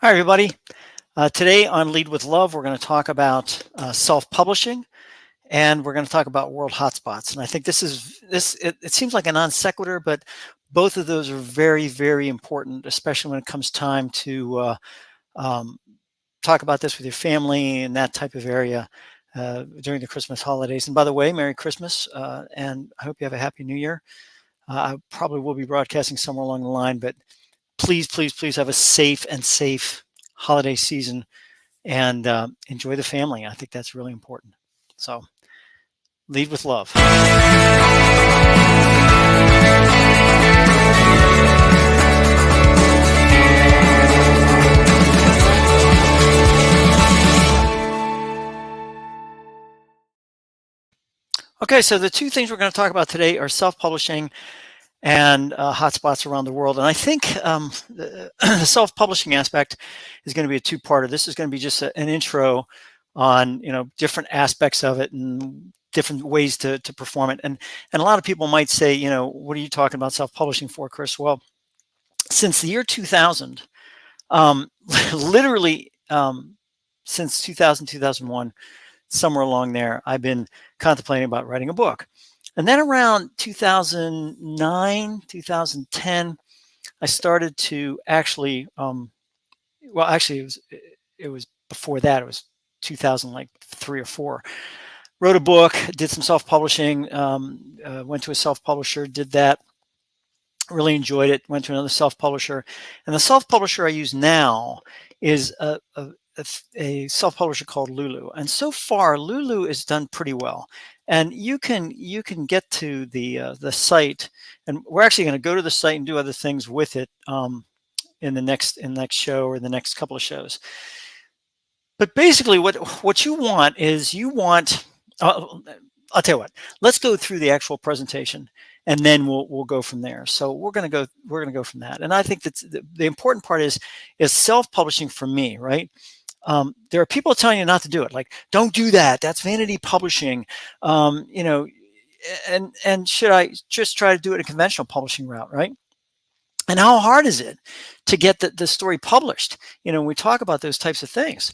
Hi, everybody. Today on Lead with Love, we're going to talk about self-publishing, and we're going to talk about world hotspots. And I think it seems like a non sequitur, but both of those are very, very important, especially when it comes time to um, talk about this with your family and that type of area during the Christmas holidays. And by the way, Merry Christmas, and I hope you have a Happy New Year. I probably will be broadcasting somewhere along the line, but please, please, please have a safe holiday season and enjoy the family. I think that's really important. So lead with love. Okay, so the two things we're going to talk about today are self-publishing and hotspots around the world. And I think the self-publishing aspect is going to be a two-parter. This is going to be just an intro on different aspects of it and different ways to perform it. And a lot of people might say, what are you talking about self-publishing for, Chris? Well, since the year 2000, literally since 2000, 2001, somewhere along there, I've been contemplating about writing a book. And then around 2009, 2010, I started to actually, it was before that. It was 2003 or four. Wrote a book, did some self-publishing, went to a self-publisher, did that, really enjoyed it, went to another self-publisher. And the self-publisher I use now is a self-publisher called Lulu. And so far, Lulu has done pretty well. And you can get to the site, and we're actually going to go to the site and do other things with it in the next show or the next couple of shows. But basically, what you want is I'll tell you what. Let's go through the actual presentation, and then we'll go from there. So we're gonna go from that. And I think that the important part is self-publishing for me, right? There are people telling you not to do it, like don't do that. That's vanity publishing, and should I just try to do it a conventional publishing route, right? And how hard is it to get the story published? When we talk about those types of things,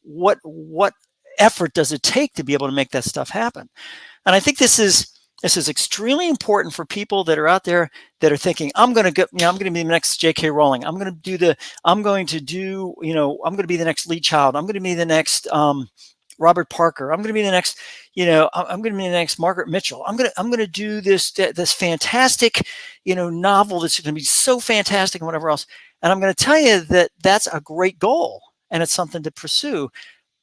what effort does it take to be able to make that stuff happen? And I think this is extremely important for people that are out there that are thinking, I'm going to be the next J.K. Rowling. I'm going to be the next Lee Child. I'm going to be the next Robert Parker. I'm going to be the next, I'm going to be the next Margaret Mitchell. I'm going to do this fantastic, novel that's going to be so fantastic and whatever else. And I'm going to tell you that that's a great goal and it's something to pursue.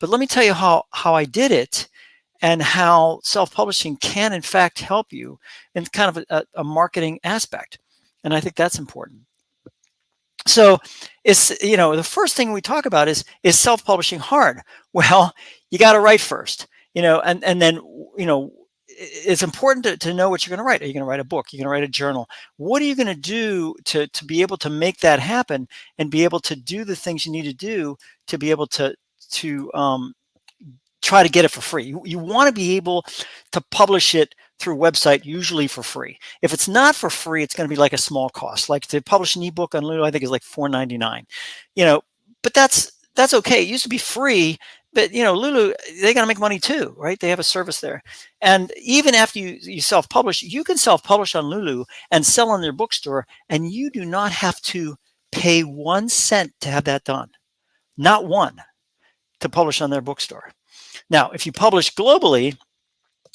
But let me tell you how I did it and how self-publishing can in fact help you in kind of a marketing aspect. And I think that's important. So it's, the first thing we talk about is self-publishing hard? Well, you got to write first, and then, it's important to know what you're going to write. Are you going to write a book? You're going to write a journal? What are you going to do to be able to make that happen and be able to do the things you need to do to be able to try to get it for free? You want to be able to publish it through a website, usually for free. If it's not for free, it's going to be like a small cost. Like to publish an ebook on Lulu, I think is like $4.99. But that's okay. It used to be free, but Lulu, they got to make money too, right? They have a service there. And even after you self-publish, you can self-publish on Lulu and sell on their bookstore, and you do not have to pay 1 cent to have that done. Not one, to publish on their bookstore. Now, if you publish globally,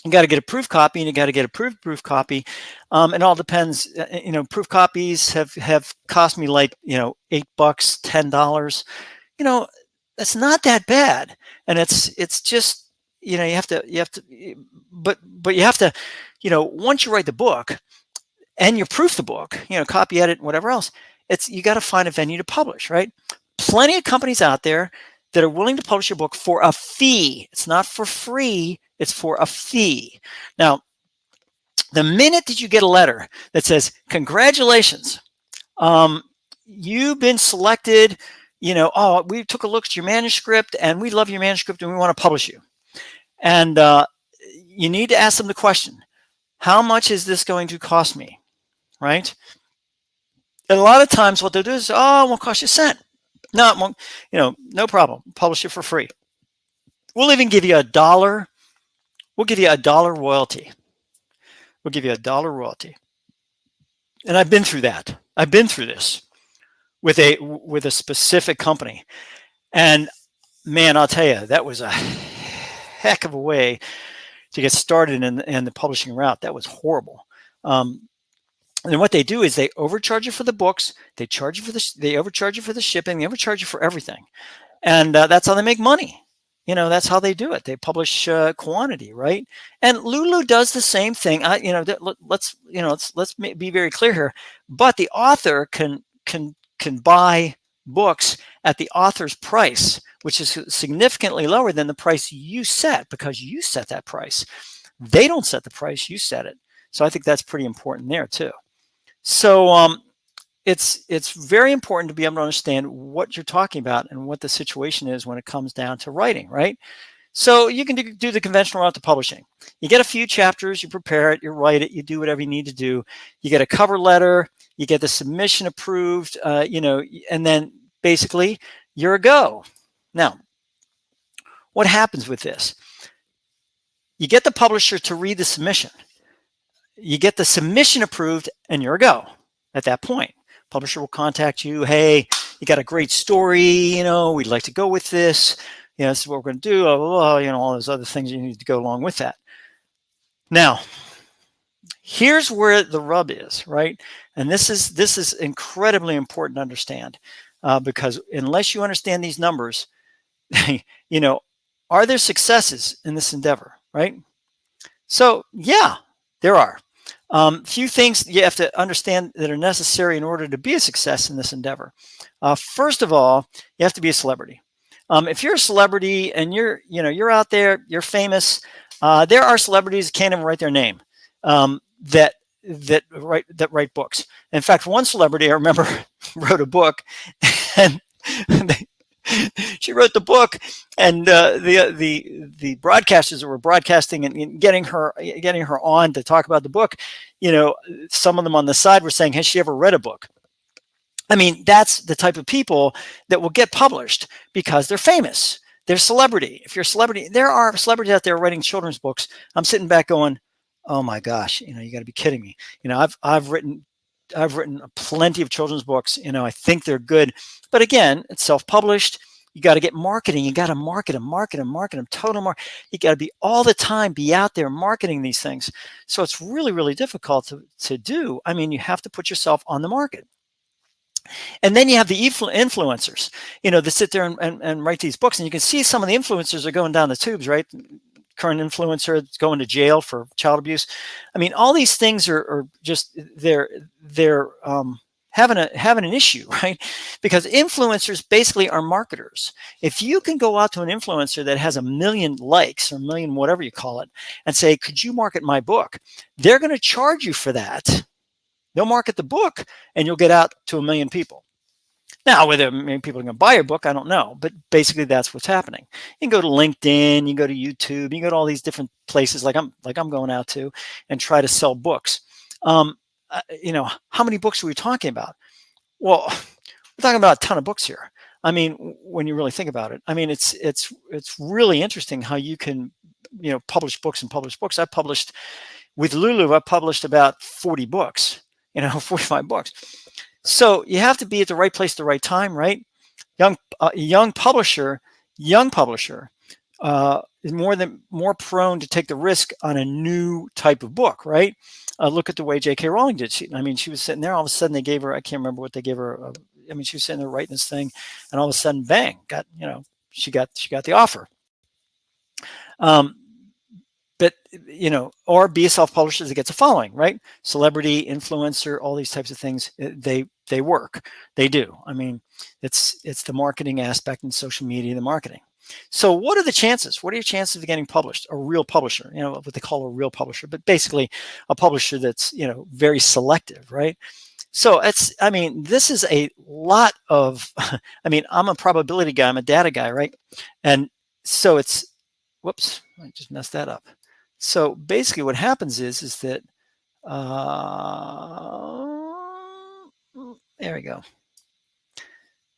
you got to get a proof copy, and you got to get a proof copy. It all depends. Proof copies have cost me like $8, $10. That's not that bad, and it's just you have to, but you have to, once you write the book and you proof the book, copy edit and whatever else, you got to find a venue to publish, right? Plenty of companies out there that are willing to publish your book for a fee. It's not for free, it's for a fee. Now, the minute that you get a letter that says, congratulations, you've been selected, we took a look at your manuscript and we love your manuscript and we want to publish you. And you need to ask them the question, how much is this going to cost me, right? And a lot of times what they'll do is, it won't cost you a cent. No, no problem. Publish it for free. We'll even give you $1. We'll give you $1 royalty. We'll give you $1 royalty. And I've been through that. I've been through this with a specific company. And man, I'll tell you, that was a heck of a way to get started in the publishing route. That was horrible. And what they do is they overcharge you for the books. They overcharge you for the shipping. They overcharge you for everything. And that's how they make money. That's how they do it. They publish quantity, right? And Lulu does the same thing. Let's be very clear here. But the author can buy books at the author's price, which is significantly lower than the price you set, because you set that price. They don't set the price, you set it. So I think that's pretty important there too. So it's very important to be able to understand what you're talking about and what the situation is when it comes down to writing, right? So you can do the conventional route to publishing. You get a few chapters, you prepare it, you write it, you do whatever you need to do. You get a cover letter, you get the submission approved, and then basically you're a go. Now, what happens with this? You get the publisher to read the submission. You get the submission approved, and you're a go. At that point, publisher will contact you. Hey, you got a great story. We'd like to go with this. This is what we're going to do. Blah, blah, blah, all those other things you need to go along with that. Now, here's where the rub is, right? And this is incredibly important to understand, because unless you understand these numbers, are there successes in this endeavor, right? So yeah, there are. Few things you have to understand that are necessary in order to be a success in this endeavor. First of all, you have to be a celebrity. If you're a celebrity and you're out there, you're famous, there are celebrities that can't even write their name, that write books. In fact, one celebrity I remember wrote a book, and she wrote the book, and the broadcasters that were broadcasting and getting her on to talk about the book, some of them on the side were saying, has she ever read a book? I mean, that's the type of people that will get published because they're famous. They're celebrity. If you're a celebrity, there are celebrities out there writing children's books. I'm sitting back going, oh my gosh, you got to be kidding me. I've written plenty of children's books. I think they're good, but again, it's self-published. You got to get marketing. You got to market them. You got to be all the time, be out there marketing these things. So it's really, really difficult to do. I mean, you have to put yourself on the market. And then you have the influencers, that sit there and write these books. And you can see some of the influencers are going down the tubes, right? Current influencer that's going to jail for child abuse. I mean, all these things are just, they're having an issue, right? Because influencers basically are marketers. If you can go out to an influencer that has 1 million likes or 1 million, whatever you call it, and say, could you market my book? They're going to charge you for that. They'll market the book and you'll get out to 1 million people. Now, whether maybe people are going to buy your book, I don't know. But basically, that's what's happening. You can go to LinkedIn, you can go to YouTube, you can go to all these different places like I'm going out to, and try to sell books. How many books are we talking about? Well, we're talking about a ton of books here. I mean, when you really think about it, I mean, it's really interesting how you can, publish books. I published with Lulu. I published about 40 books. 45 books. So you have to be at the right place at the right time, right? Young publisher is more prone to take the risk on a new type of book, right? Look at the way J.K. Rowling did. She was sitting there. All of a sudden, they gave her, I can't remember what they gave her. She was sitting there writing this thing, and all of a sudden, bang! She got the offer. But or be a self-publisher that gets a following, right? Celebrity, influencer, all these types of things, they work. They do. I mean, it's the marketing aspect and social media, the marketing. So what are the chances? What are your chances of getting published? A real publisher, what they call a real publisher, but basically a publisher that's, very selective, right? So this is a lot of, I'm a probability guy, I'm a data guy, right? And so whoops, I just messed that up. So basically what happens is that, there we go.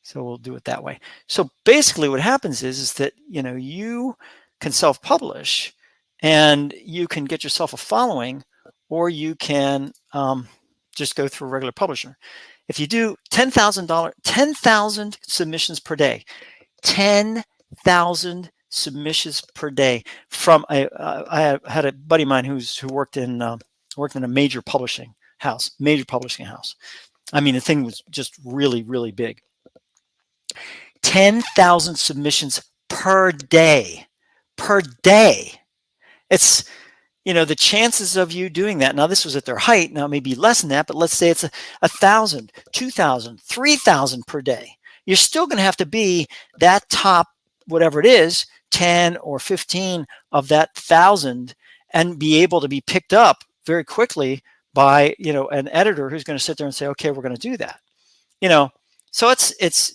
So we'll do it that way. So basically what happens is that, you can self-publish and you can get yourself a following, or you can just go through a regular publisher. If you do $10,000, 10,000 submissions per day, 10,000 submissions per day from I had a buddy of mine who worked in a major publishing house. I mean, the thing was just really, really big. 10,000 submissions per day. Per day. It's, the chances of you doing that. Now, this was at their height. Now, it may be less than that, but let's say it's 1,000, 2,000, 3,000 per day. You're still going to have to be that top, whatever it is, 10 or 15 of that 1,000, and be able to be picked up very quickly by, an editor who's going to sit there and say, okay, we're going to do that. So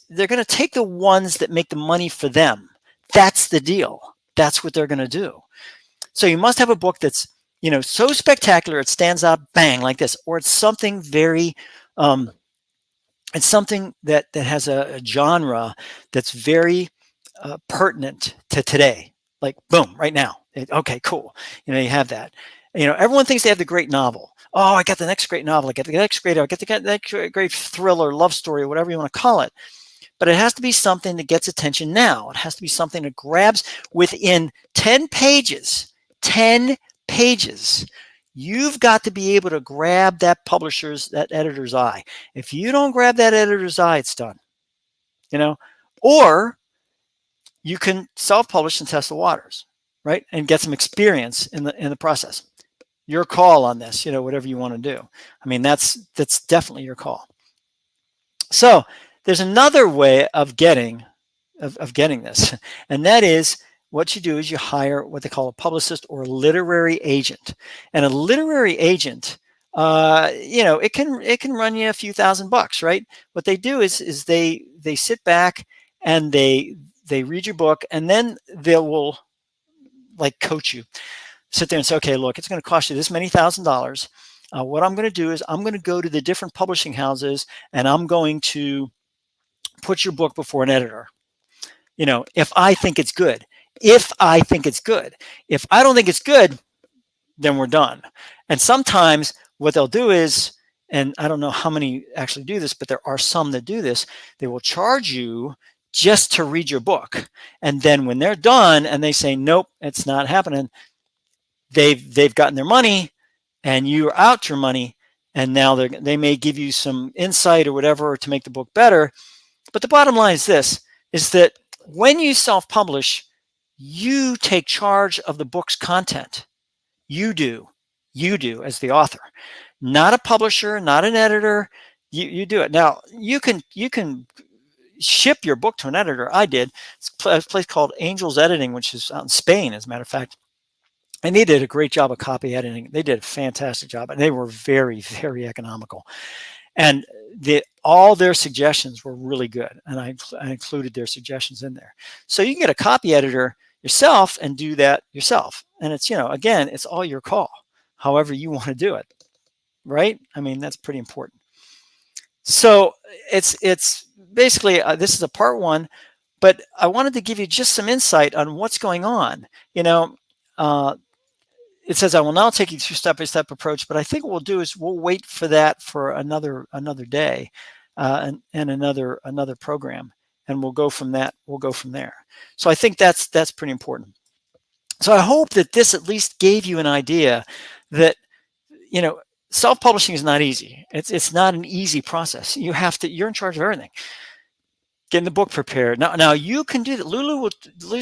they're going to take the ones that make the money for them. That's the deal. That's what they're going to do. So you must have a book that's, so spectacular it stands out, bang, like this, or it's something very, it's something that has a genre that's very pertinent to today. Like, boom, right now. Okay, cool. You have that. Everyone thinks they have the great novel. Oh, I got the next great novel. I got the next great thriller, love story, whatever you want to call it. But it has to be something that gets attention now. It has to be something that grabs within 10 pages. 10 pages. You've got to be able to grab that editor's eye. If you don't grab that editor's eye, it's done. Or you can self-publish and test the waters, right? And get some experience in the process. Your call on this, whatever you want to do. I mean, that's definitely your call. So there's another way of getting this, and that is what you do is you hire what they call a publicist or a literary agent. And a literary agent, it can run you a few $1,000s, right? What they do is they sit back and they read your book, and then they will like coach you. Sit there and say, okay, look, it's going to cost you this many $1,000s. What I'm going to do is I'm going to go to the different publishing houses and I'm going to put your book before an editor. If I think it's good. If I think it's good. If I don't think it's good, then we're done. And sometimes what they'll do is, and I don't know how many actually do this, but there are some that do this, they will charge you just to read your book. And then when they're done and they say, nope, it's not happening, they've gotten their money and you're out your money, and now they may give you some insight or whatever to make the book better. But the bottom line is this, is that when you self-publish, you take charge of the book's content. You do as the author, not a publisher, not an editor. You do it. Now you can ship your book to an editor. I did. It's a place called Angels Editing, which is out in Spain, as a matter of fact. And they did a great job of copy editing. They did a fantastic job, and they were very, very economical. And all their suggestions were really good, and I included their suggestions in there. So you can get a copy editor yourself and do that yourself. And it's, again, it's all your call, however you want to do it, right? I mean, that's pretty important. So it's basically, this is a part one, but I wanted to give you just some insight on what's going on. It says, I will now take you through step-by-step approach, but I think what we'll do is we'll wait for that for another day and another program, and we'll go from that. We'll go from there. So I think that's pretty important. So I hope that this at least gave you an idea that, self-publishing is not easy. It's not an easy process. You're in charge of everything. Getting the book prepared. Now you can do that. Lulu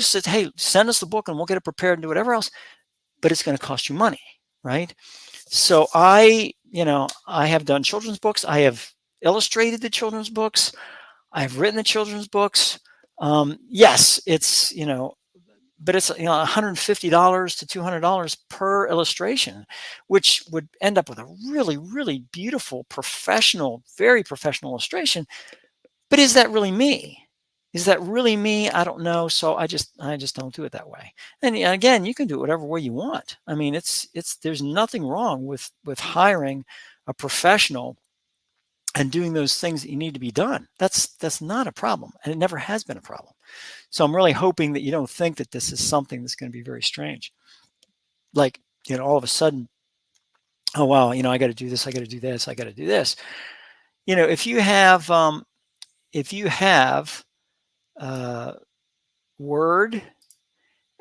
says, hey, send us the book and we'll get it prepared and do whatever else. But it's going to cost you money, right? So I have done children's books. I have illustrated the children's books. I've written the children's books. Yes, it's, but it's, $150 to $200 per illustration, which would end up with a really, really beautiful, professional, very professional illustration. But is that really me? Is that really me? I don't know. So I just don't do it that way. And again, you can do it whatever way you want. I mean, there's nothing wrong with hiring a professional and doing those things that you need to be done. That's not a problem, and it never has been a problem. So I'm really hoping that you don't think that this is something that's going to be very strange. Like, all of a sudden, oh wow, I got to do this, I got to do this, I got to do this. If you have uh, Word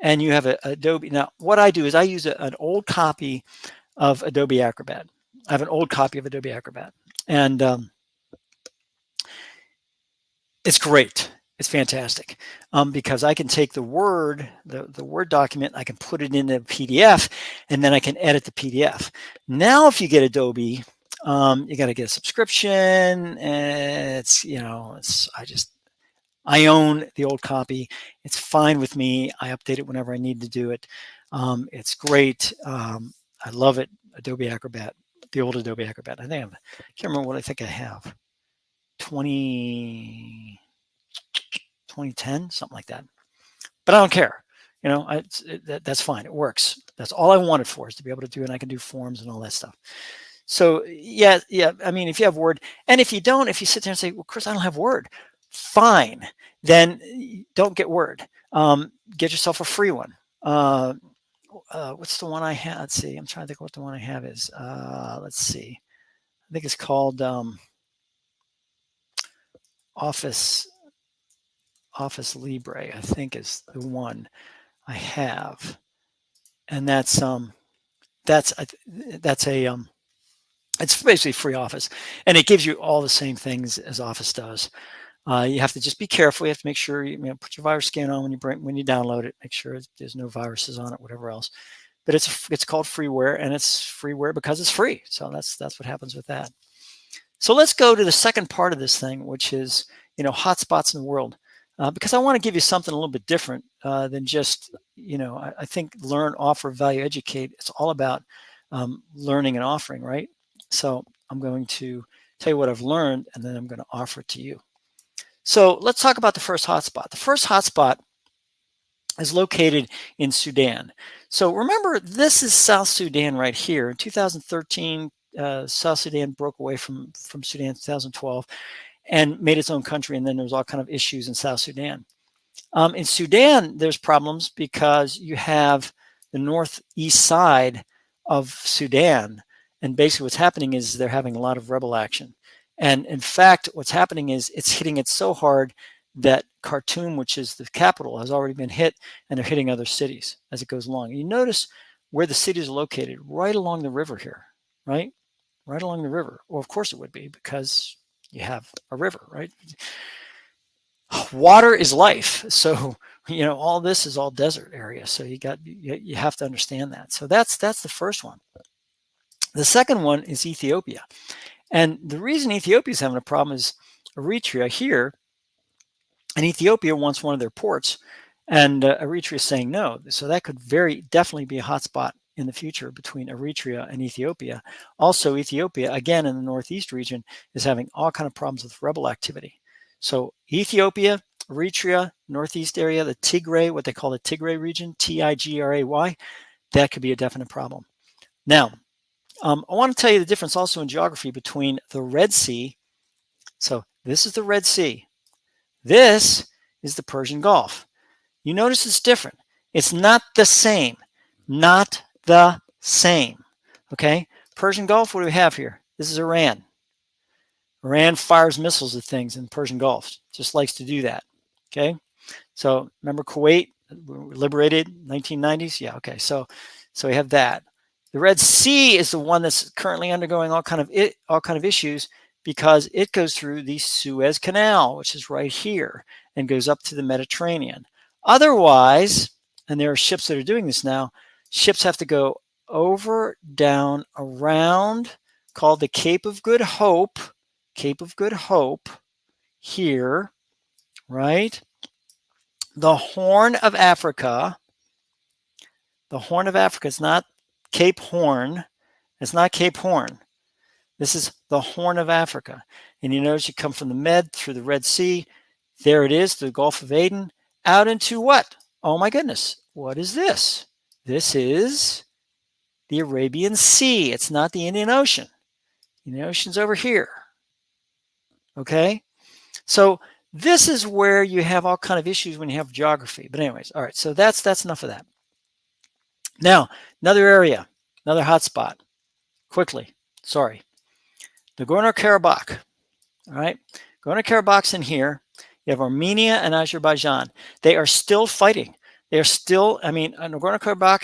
and you have a Adobe. Now, what I do is I use an old copy of Adobe Acrobat. I have an old copy of Adobe Acrobat, and it's great. It's fantastic because I can take the Word document, I can put it in a PDF, and then I can edit the PDF. Now, if you get Adobe, you got to get a subscription, and I own the old copy. It's fine with me. I update it whenever I need to do it. It's great. I love it. Adobe Acrobat, the old Adobe Acrobat. I can't remember what I think I have. 2010, something like that. But I don't care. That's fine. It works. That's all I wanted for, is to be able to do it. And I can do forms and all that stuff. So yeah. I mean, if you have Word, and if you don't, if you sit there and say, well, Chris, I don't have Word, fine. Then don't get Word. Get yourself a free one. What's the one I have? Let's see. I'm trying to think what the one I have is. Let's see. I think it's called Office Libre, I think, is the one I have, and that's it's basically free Office, and it gives you all the same things as Office does. You have to just be careful. You have to make sure you put your virus scan on when you download it. Make sure there's no viruses on it, whatever else. But it's called freeware, and it's freeware because it's free. So that's what happens with that. So let's go to the second part of this thing, which is hotspots in the world, because I want to give you something a little bit different than just I think learn, offer, value, educate. It's all about learning and offering, right? So I'm going to tell you what I've learned, and then I'm going to offer it to you. So let's talk about the first hotspot. The first hotspot is located in Sudan. So remember, this is South Sudan right here. In 2013, South Sudan broke away from Sudan in 2012 and made its own country, and then there was all kind of issues in South Sudan. In Sudan, there's problems because you have the northeast side of Sudan, and basically what's happening is they're having a lot of rebel action. And in fact, what's happening is it's hitting it so hard that Khartoum, which is the capital, has already been hit, and they're hitting other cities as it goes along. You notice where the cities are located, right along the river here, right? Right along the river. Well, of course it would be, because you have a river, right? Water is life. So, all this is all desert area. So you have to understand that. So that's the first one. The second one is Ethiopia. And the reason Ethiopia is having a problem is Eritrea here, and Ethiopia wants one of their ports, and Eritrea is saying no. So that could very definitely be a hotspot in the future between Eritrea and Ethiopia. Also, Ethiopia, again in the northeast region, is having all kind of problems with rebel activity. So Ethiopia, Eritrea, northeast area, the Tigray, what they call the Tigray region, Tigray, that could be a definite problem. Now, I want to tell you the difference also in geography between the Red Sea. So this is the Red Sea. This is the Persian Gulf. You notice it's different. It's not the same. Not the same. Okay? Persian Gulf, what do we have here? This is Iran. Iran fires missiles at things in the Persian Gulf. Just likes to do that. Okay? So remember Kuwait, liberated 1990s? Yeah, okay. So we have that. The Red Sea is the one that's currently undergoing all kind of issues because it goes through the Suez Canal, which is right here, and goes up to the Mediterranean. Otherwise, and there are ships that are doing this now, ships have to go over, down, around, called the Cape of Good Hope, here, right? The Horn of Africa. The Horn of Africa is not Cape Horn. It's not Cape Horn. This is the Horn of Africa. And you notice you come from the Med through the Red Sea. There it is, the Gulf of Aden, out into what? Oh my goodness, what is this? This is the Arabian Sea. It's not the Indian Ocean. The Indian Ocean's over here. Okay, so this is where you have all kind of issues when you have geography. But anyways, all right. So that's enough of that. Now another area, another hotspot. Quickly, sorry, Nagorno-Karabakh. All right, Nagorno-Karabakh's in here. You have Armenia and Azerbaijan. They are still fighting. They are still. I mean, Nagorno-Karabakh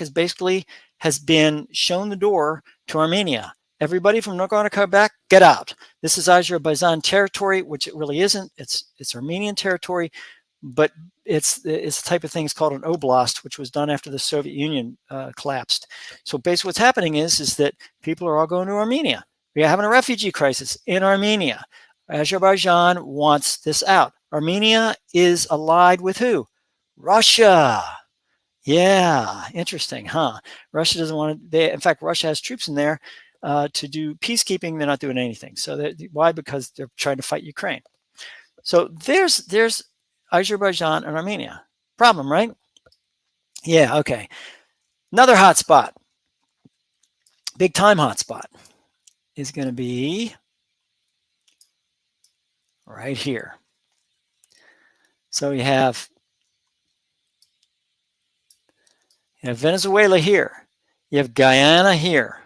has been shown the door to Armenia. Everybody from Nagorno-Karabakh, get out. This is Azerbaijan territory, which it really isn't. It's Armenian territory, but it's the type of thing is called an oblast, which was done after the Soviet Union collapsed. So basically, what's happening is that people are all going to Armenia. We are having a refugee crisis in Armenia. Azerbaijan wants this out. Armenia is allied with who? Russia. Yeah, interesting, huh? Russia doesn't want to. In fact, Russia has troops in there to do peacekeeping. They're not doing anything. So why? Because they're trying to fight Ukraine. So there's Azerbaijan and Armenia. Problem, right? Yeah. Okay. Another hotspot, big time hotspot, is going to be right here. So you have Venezuela here. You have Guyana here.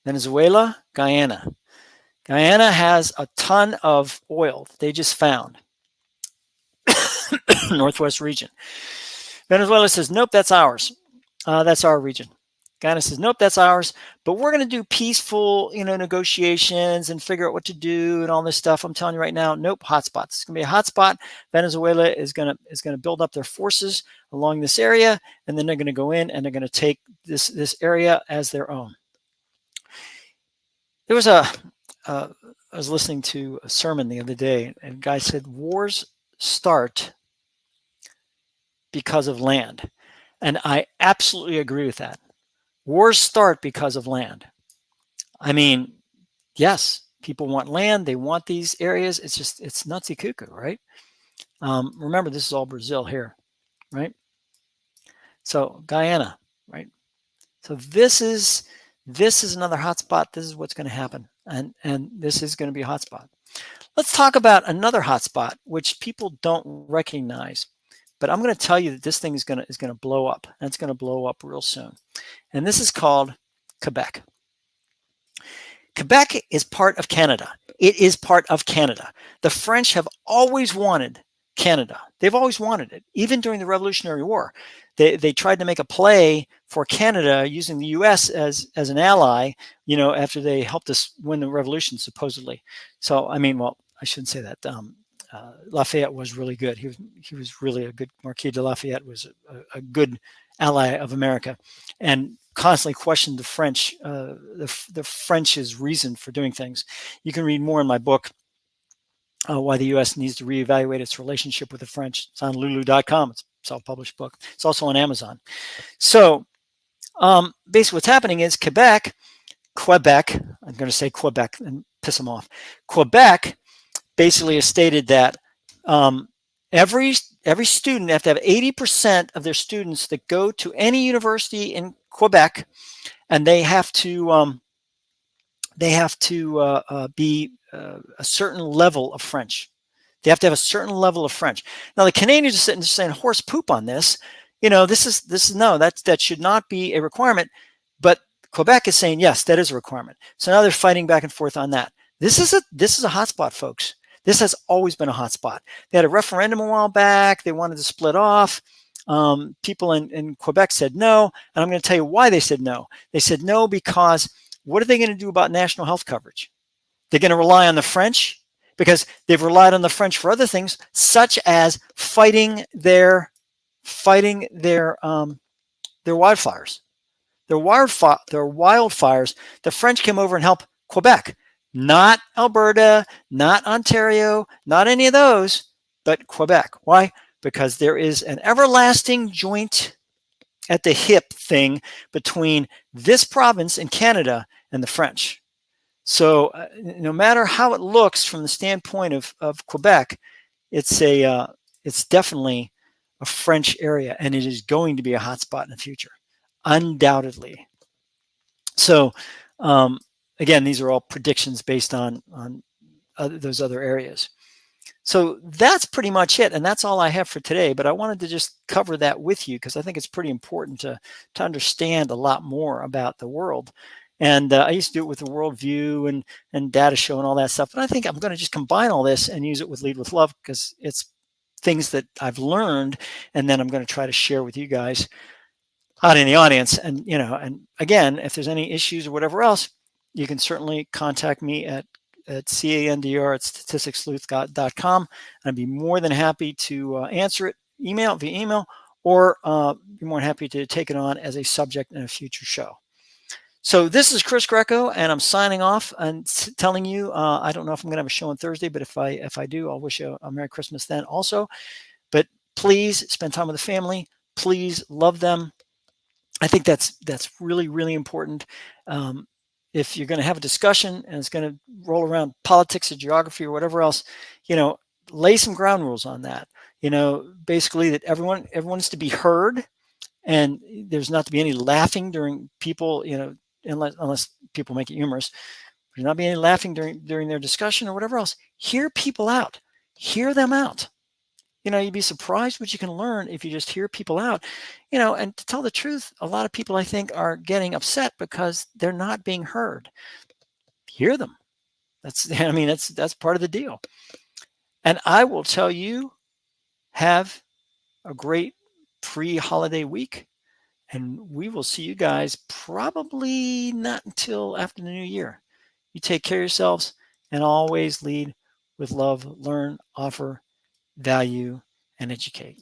Venezuela, Guyana. Guyana has a ton of oil they just found. Northwest region. Venezuela says, nope, that's ours. That's our region. Guyana says, nope, that's ours. But we're going to do peaceful, negotiations and figure out what to do and all this stuff. I'm telling you right now, nope, hotspots. It's going to be a hotspot. Venezuela is going to build up their forces along this area, and then they're going to go in and they're going to take this area as their own. There was I was listening to a sermon the other day, and a guy said, wars start because of land. And I absolutely agree with that. Wars start because of land. I mean, yes, people want land. They want these areas. It's nutsy cuckoo, right? Remember, this is all Brazil here, right? So Guyana, right? So this is another hotspot. This is what's going to happen. And this is going to be a hotspot. Let's talk about another hotspot, which people don't recognize. But I'm going to tell you that this thing is going to blow up, and it's going to blow up real soon. And this is called Quebec. Quebec is part of Canada. It is part of Canada. The French have always wanted Canada. They've always wanted it, even during the Revolutionary War. They tried to make a play for Canada using the U.S. as an ally, after they helped us win the revolution, supposedly. So, I mean, well, I shouldn't say that. Lafayette was really good. He was really a good. Marquis de Lafayette was a good ally of America, and constantly questioned the French, the French's reason for doing things. You can read more in my book, Why the U.S. Needs to Reevaluate Its Relationship with the French. It's on lulu.com. It's a self-published book. It's also on Amazon. So basically what's happening is Quebec, I'm going to say Quebec and piss them off. Quebec basically has stated that every student, they have to have 80% of their students that go to any university in Quebec, and they have to be a certain level of French. They have to have a certain level of French. Now the Canadians are sitting saying horse poop on this. This is no, that should not be a requirement. But Quebec is saying yes, that is a requirement. So now they're fighting back and forth on that. This is a hotspot, folks. This has always been a hotspot. They had a referendum a while back. They wanted to split off. People in Quebec said no, and I'm going to tell you why they said no. They said no because what are they going to do about national health coverage? They're going to rely on the French because they've relied on the French for other things, such as fighting their wildfires. Their wildfires. The French came over and helped Quebec, not Alberta, not Ontario, not any of those, but Quebec. Why? Because there is an everlasting joint at the hip thing between this province in Canada and the French. So no matter how it looks from the standpoint of Quebec, it's definitely a French area, and it is going to be a hotspot in the future, undoubtedly. So again, these are all predictions based on those other areas. So that's pretty much it, and that's all I have for today. But I wanted to just cover that with you because I think it's pretty important to understand a lot more about the world. And I used to do it with the worldview and data show and all that stuff. But I think I'm going to just combine all this and use it with Lead with Love because it's things that I've learned, and then I'm going to try to share with you guys out in the audience. And and again, if there's any issues or whatever else, you can certainly contact me at candr@statisticssleuth.com. I'd be more than happy to answer it via email, or be more than happy to take it on as a subject in a future show. So this is Chris Greco, and I'm signing off and telling you, I don't know if I'm going to have a show on Thursday, but if I do, I'll wish you a Merry Christmas then also. But please spend time with the family. Please love them. I think that's really, really important. If you're going to have a discussion and it's going to roll around politics or geography or whatever else, lay some ground rules on that. Basically that everyone's to be heard, and there's not to be any laughing during people, unless people make it humorous. There's not be any laughing during their discussion or whatever else. Hear people out. Hear them out. You'd be surprised what you can learn if you just hear people out. And to tell the truth, a lot of people, I think, are getting upset because they're not being heard. Hear them. That's part of the deal. And I will tell you, have a great pre-holiday week, and we will see you guys probably not until after the new year. You take care of yourselves, and always lead with love, learn, offer, value, and educate.